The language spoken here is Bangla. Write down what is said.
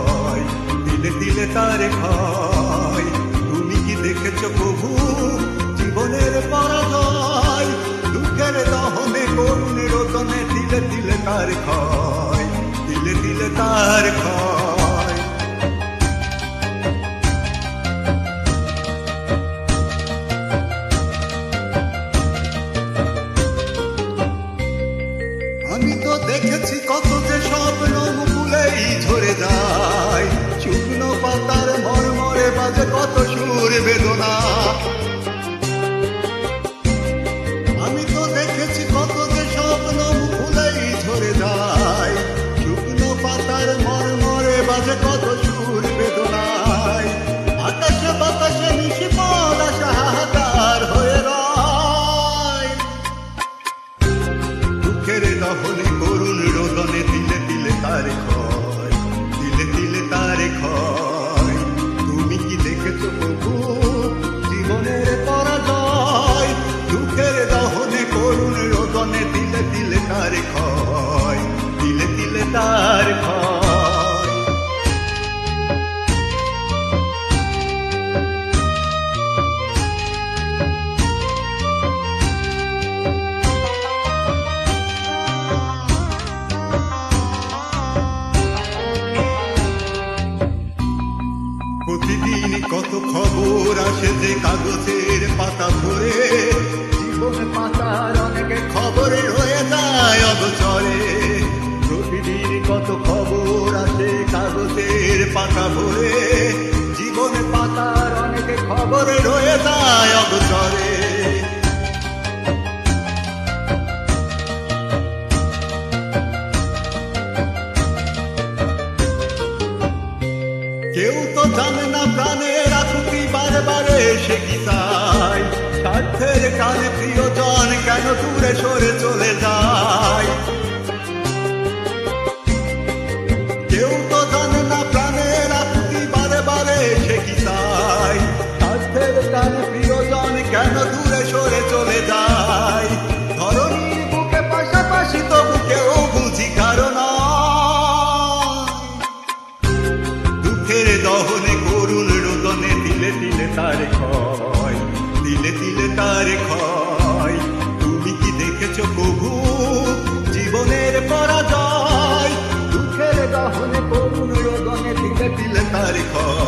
ক্ষয়, দিলে দিলে তার ক্ষয়। তুমি কি দেখেছো প্রভু জীবনের পরাজয়? দুঃখের দহনে করুণ রোদনে দিলে দিলে তার ক্ষয়, দিলে দিলে তার ক্ষয়। আমি তো দেখেছি কত যে স্বপ্ন মুকুলেই ঝরে যায়, শুকনো পাতার মরমরে বাজে কত সুর বেদনা। আমি তো দেখেছি কত যে স্বপ্ন মুকুলেই ঝরে যায়, শুকনো পাতার মরমরে বাজে কত সুর বেদনায়। আকাশে বাতাসে নিশিপদ আশা হাহাকার হয়ে রয়, দুঃখের দহনে করুণ রোদনে দিলে দিলে তার ক্ষয়, দিলে দিলে তার ক্ষয়। তুমি কি দেখেছো প্রভু জীবনের পরাজয়? দুঃখের দহনে করুণ রোদনে দিলে দিলে তার ক্ষয়, দিলে দিলে তার ক্ষয়। প্রতিদিন কত খবর আসে যে কাগজের পাতা ভরে, জীবন পাতার অনেকে খবরে হয়ে যায় অগোচরে। প্রতিদিন কত খবর আসে কাগজের পাতা ভরে, জীবন পাতার অনেকে খবরে হয়ে যায় অগোচরে। কেউ তো জানে না প্রাণের আকুতি বারে বারে সে কি চায়, স্বার্থের কানে প্রিয়জন কেন দূরে সরে চলে যায়। কেউ তো জানে না প্রাণের আকুতি বারে বারে সে কি চায়, স্বার্থের কানে প্রিয়জন কেন দূরে সরে চলে যায়। ধরনীর বুকে পাশাপাশি তবু কেউ বুঝি কারণ দুঃখের দহনে করুণ রোদনে দিলে দিলে তার ক্ষয়, দিলে দিলে তার ক্ষয়। তুমি কি দেখেছো প্রভু জীবনের পরাজয়? দুঃখের দহনে করুণ রোদনে দিলে দিলে তার ক্ষয়।